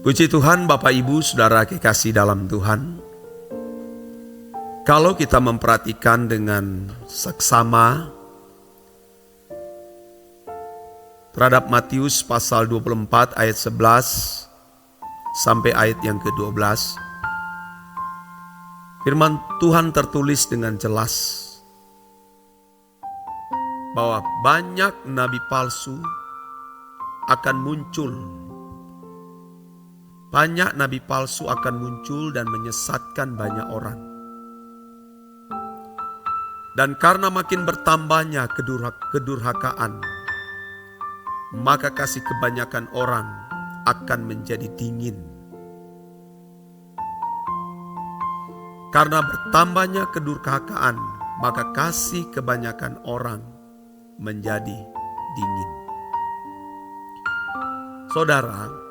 Puji Tuhan, Bapak Ibu, Saudara kekasih dalam Tuhan. Kalau kita memperhatikan dengan seksama terhadap Matius pasal 24 ayat 11 sampai ayat yang ke-12, firman Tuhan tertulis dengan jelas bahwa banyak nabi palsu akan muncul. Banyak nabi palsu akan muncul dan menyesatkan banyak orang. Dan karena makin bertambahnya kedurhakaan, maka kasih kebanyakan orang akan menjadi dingin. Karena bertambahnya kedurhakaan, maka kasih kebanyakan orang menjadi dingin. Saudara,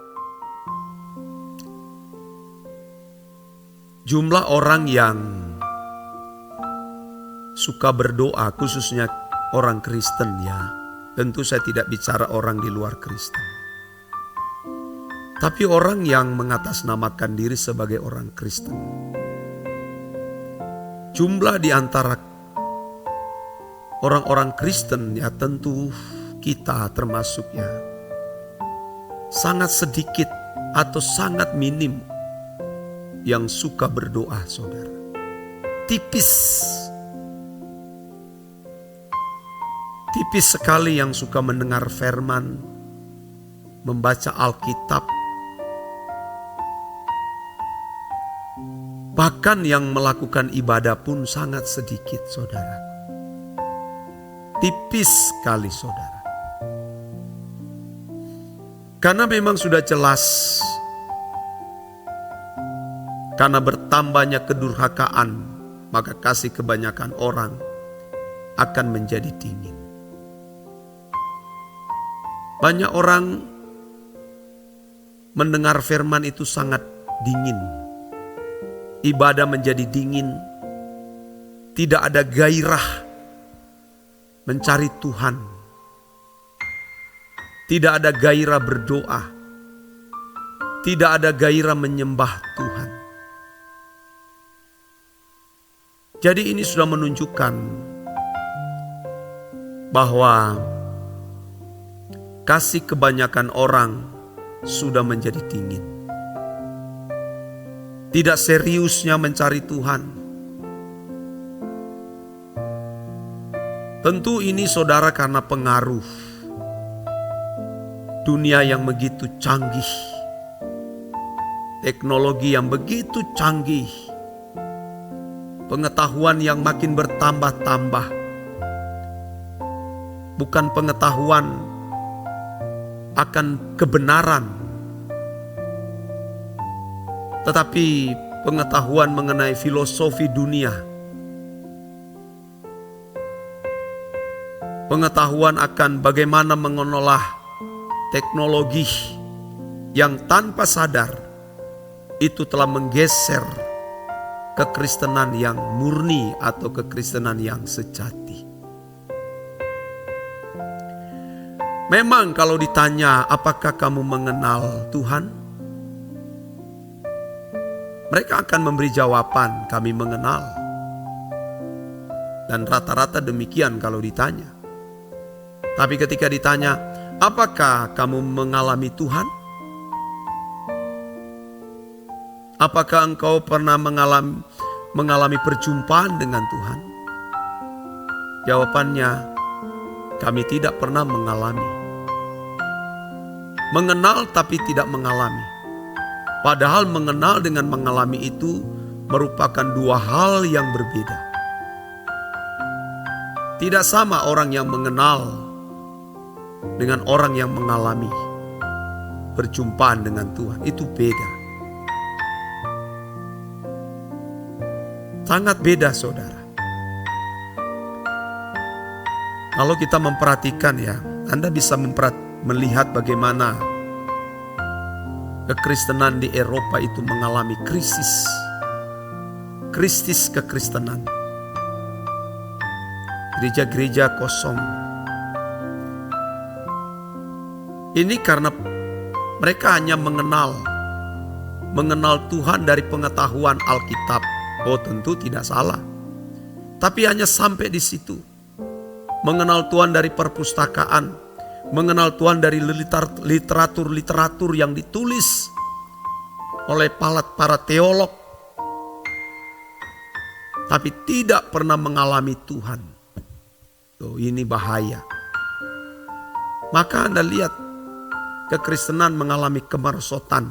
jumlah orang yang suka berdoa, khususnya orang Kristen ya, tentu saya tidak bicara orang di luar Kristen. Tapi orang yang mengatasnamakan diri sebagai orang Kristen. Jumlah di antara orang-orang Kristen ya, tentu kita termasuk ya, sangat sedikit atau sangat minim yang suka berdoa, saudara. Tipis sekali yang suka mendengar firman, membaca Alkitab. Bahkan yang melakukan ibadah pun sangat sedikit, saudara. Tipis sekali, saudara. Karena memang sudah jelas, karena bertambahnya kedurhakaan, maka kasih kebanyakan orang akan menjadi dingin. Banyak orang mendengar firman itu sangat dingin. Ibadah menjadi dingin. Tidak ada gairah mencari Tuhan. Tidak ada gairah berdoa. Tidak ada gairah menyembah Tuhan. Jadi ini sudah menunjukkan bahwa kasih kebanyakan orang sudah menjadi dingin. Tidak seriusnya mencari Tuhan. Tentu ini saudara karena pengaruh dunia yang begitu canggih. Teknologi yang begitu canggih. Pengetahuan yang makin bertambah-tambah. Bukan pengetahuan akan kebenaran, tetapi pengetahuan mengenai filosofi dunia. Pengetahuan akan bagaimana mengelola teknologi yang tanpa sadar itu telah menggeser kekristenan yang murni atau kekristenan yang sejati. Memang kalau ditanya apakah kamu mengenal Tuhan? Mereka akan memberi jawaban, kami mengenal. Dan rata-rata demikian kalau ditanya. Tapi ketika ditanya, apakah kamu mengalami Tuhan? Apakah engkau pernah mengalami perjumpaan dengan Tuhan? Jawabannya, kami tidak pernah mengalami. Mengenal tapi tidak mengalami. Padahal mengenal dengan mengalami itu merupakan dua hal yang berbeda. Tidak sama orang yang mengenal dengan orang yang mengalami perjumpaan dengan Tuhan. Itu beda. Sangat beda, saudara. Kalau kita memperhatikan ya, Anda bisa melihat bagaimana kekristenan di Eropa itu mengalami krisis kekristenan. Gereja-gereja kosong. Ini karena mereka hanya mengenal mengenal Tuhan dari pengetahuan Alkitab. Oh, tentu tidak salah. Tapi hanya sampai di situ. Mengenal Tuhan dari perpustakaan, mengenal Tuhan dari literatur-literatur yang ditulis oleh para teolog, tapi tidak pernah mengalami Tuhan. Oh, ini bahaya. Maka Anda lihat, kekristenan mengalami kemerosotan,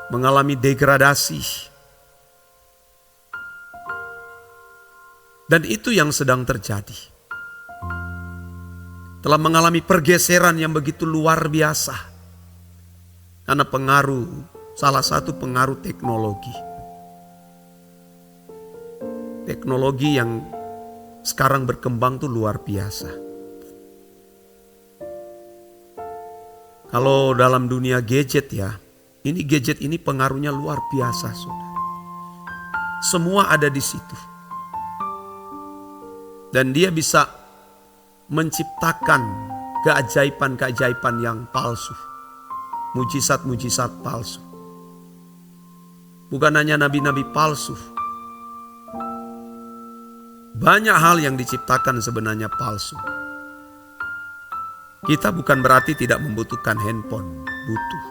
mengalami degradasi. Dan itu yang sedang terjadi. Telah mengalami pergeseran yang begitu luar biasa. Karena salah satu pengaruh teknologi. Teknologi yang sekarang berkembang tuh luar biasa. Kalau dalam dunia gadget ya, gadget ini pengaruhnya luar biasa, saudara. Semua ada di situ. Dan dia bisa menciptakan keajaiban-keajaiban yang palsu. Mujizat-mujizat palsu. Bukan hanya nabi-nabi palsu. Banyak hal yang diciptakan sebenarnya palsu. Kita bukan berarti tidak membutuhkan handphone, butuh.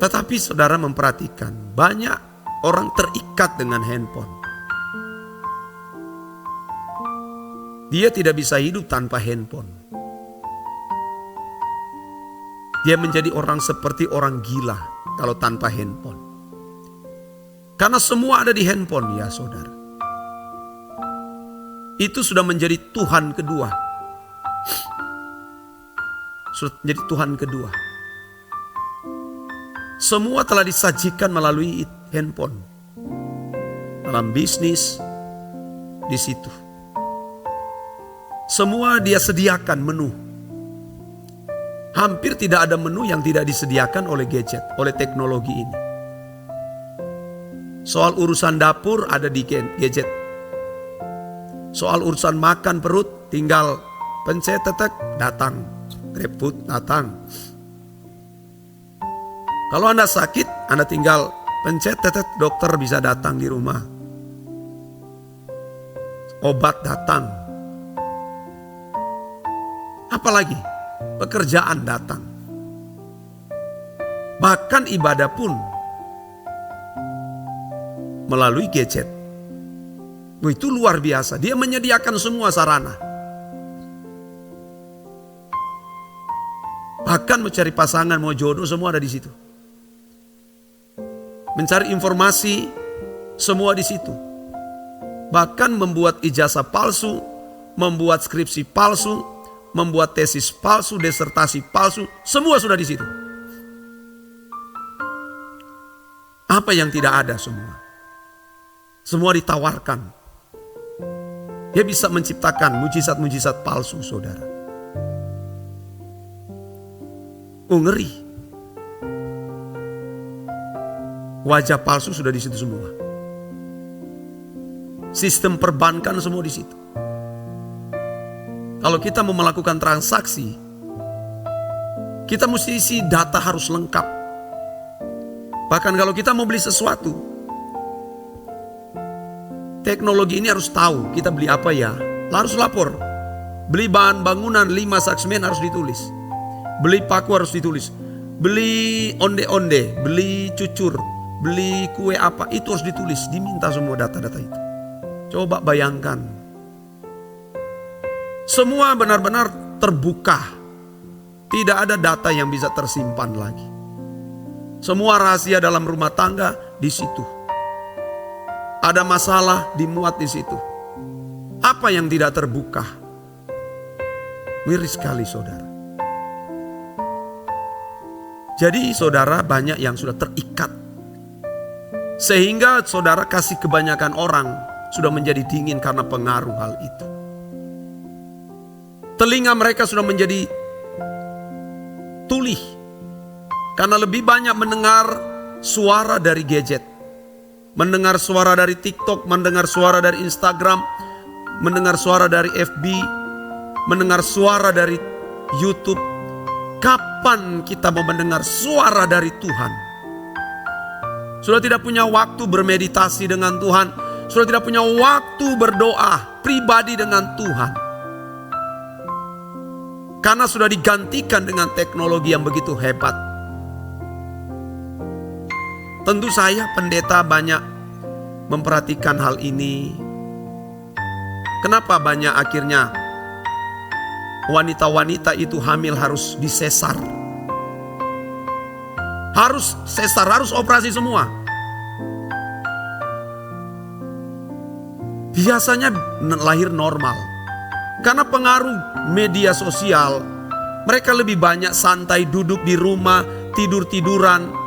Tetapi saudara memperhatikan, banyak orang terikat dengan handphone. Dia tidak bisa hidup tanpa handphone. Dia menjadi orang seperti orang gila kalau tanpa handphone. Karena semua ada di handphone ya saudara. Itu sudah menjadi Tuhan kedua. Sudah menjadi Tuhan kedua. Semua telah disajikan melalui handphone. Dalam bisnis, di situ. Semua dia sediakan menu. Hampir tidak ada menu yang tidak disediakan oleh gadget, oleh teknologi ini. Soal urusan dapur ada di gadget. Soal urusan makan perut tinggal pencet tetek datang. GrabFood datang. Kalau Anda sakit, Anda tinggal pencet tetek, dokter bisa datang di rumah. Obat datang. Apalagi pekerjaan datang. Bahkan ibadah pun melalui gadget. Itu luar biasa. Dia menyediakan semua sarana. Bahkan mencari pasangan, mau jodoh, semua ada di situ. Mencari informasi, semua di situ. Bahkan membuat ijazah palsu, membuat skripsi palsu, membuat tesis palsu, disertasi palsu, semua sudah di situ. Apa yang tidak ada semua? Semua ditawarkan. Dia bisa menciptakan mujizat-mujizat palsu, saudara. Oh, ngeri. Wajah palsu sudah di situ semua. Sistem perbankan semua di situ. Kalau kita mau melakukan transaksi, kita mesti isi data harus lengkap. Bahkan kalau kita mau beli sesuatu, teknologi ini harus tahu kita beli apa ya, harus lapor. Beli bahan bangunan 5 sak semen harus ditulis. Beli paku harus ditulis. Beli onde-onde, beli cucur, beli kue apa, itu harus ditulis. Diminta semua data-data itu. Coba bayangkan. Semua benar-benar terbuka. Tidak ada data yang bisa tersimpan lagi. Semua rahasia dalam rumah tangga di situ. Ada masalah dimuat di situ. Apa yang tidak terbuka? Miris sekali, saudara. Jadi saudara, banyak yang sudah terikat. Sehingga saudara kasih kebanyakan orang sudah menjadi dingin karena pengaruh hal itu. Telinga mereka sudah menjadi tuli karena lebih banyak mendengar suara dari gadget, mendengar suara dari TikTok, mendengar suara dari Instagram, mendengar suara dari FB, mendengar suara dari YouTube, Kapan kita mau mendengar suara dari Tuhan? Sudah tidak punya waktu bermeditasi dengan Tuhan, sudah tidak punya waktu berdoa pribadi dengan Tuhan. Karena sudah digantikan dengan teknologi yang begitu hebat. Tentu saya pendeta banyak memperhatikan hal ini. Kenapa banyak akhirnya wanita-wanita itu hamil harus disesar? Harus sesar, harus operasi semua. Biasanya lahir normal. Karena pengaruh media sosial, mereka lebih banyak santai duduk di rumah, tidur-tiduran.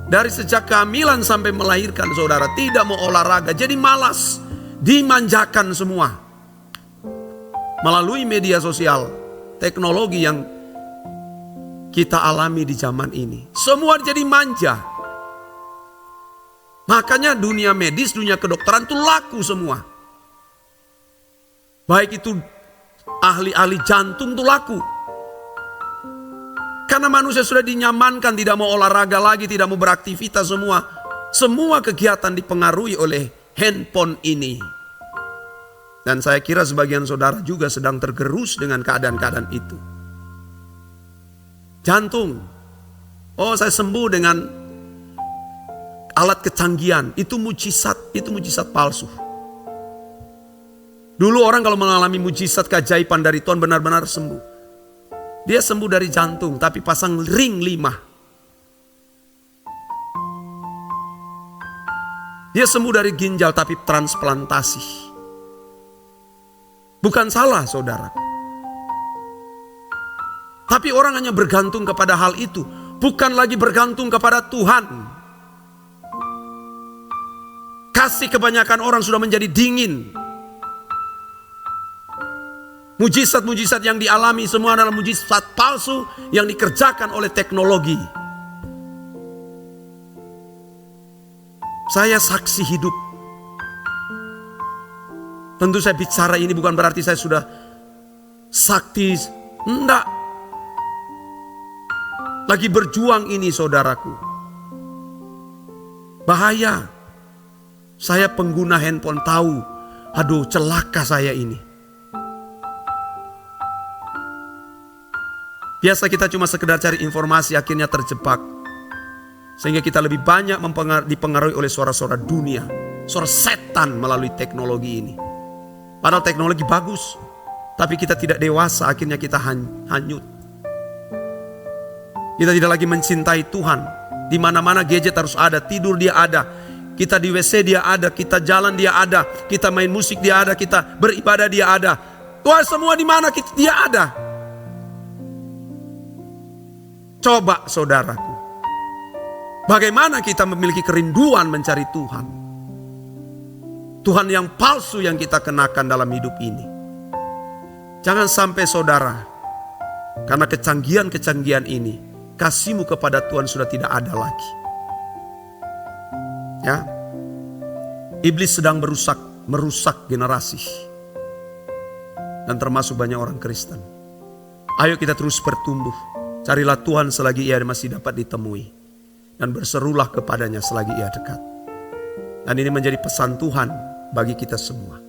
Dari sejak kehamilan sampai melahirkan saudara, tidak mau olahraga, jadi malas, dimanjakan semua. Melalui media sosial, teknologi yang kita alami di zaman ini, semua jadi manja. Makanya dunia medis, dunia kedokteran itu laku semua. Baik itu ahli-ahli jantung itu laku. Karena manusia sudah dinyamankan, tidak mau olahraga lagi, tidak mau beraktivitas semua. Semua kegiatan dipengaruhi oleh handphone ini. Dan saya kira sebagian saudara juga sedang tergerus dengan keadaan-keadaan itu. Jantung. Oh, saya sembuh dengan alat kecanggihan. Itu mujizat palsu. Dulu orang kalau mengalami mujizat keajaiban dari Tuhan benar-benar sembuh. Dia sembuh dari jantung tapi pasang ring 5. Dia sembuh dari ginjal tapi transplantasi. Bukan salah saudara. Tapi orang hanya bergantung kepada hal itu. Bukan lagi bergantung kepada Tuhan. Kasih kebanyakan orang sudah menjadi dingin. Mujizat-mujizat yang dialami semua adalah mujizat palsu yang dikerjakan oleh teknologi. Saya saksi hidup. Tentu saya bicara ini bukan berarti saya sudah sakti. Enggak. Lagi berjuang ini saudaraku. Bahaya. Saya pengguna handphone tahu. Aduh, celaka saya ini. Biasa kita cuma sekedar cari informasi, akhirnya terjebak. Sehingga kita lebih banyak dipengaruhi oleh suara-suara dunia. Suara setan melalui teknologi ini. Padahal teknologi bagus, tapi kita tidak dewasa, akhirnya kita hanyut. Kita tidak lagi mencintai Tuhan. Di mana-mana gadget harus ada, tidur dia ada. Kita di WC dia ada, kita jalan dia ada, kita main musik dia ada, kita beribadah dia ada. Tuhan semua di mana dia ada. Coba saudaraku, bagaimana kita memiliki kerinduan mencari Tuhan. Tuhan yang palsu yang kita kenakan dalam hidup ini. Jangan sampai saudara, karena kecanggihan-kecanggihan ini, kasihmu kepada Tuhan sudah tidak ada lagi. Ya, iblis sedang merusak generasi. Dan termasuk banyak orang Kristen. Ayo kita terus bertumbuh. Carilah Tuhan selagi ia masih dapat ditemui. Dan berserulah kepadanya selagi ia dekat. Dan ini menjadi pesan Tuhan bagi kita semua.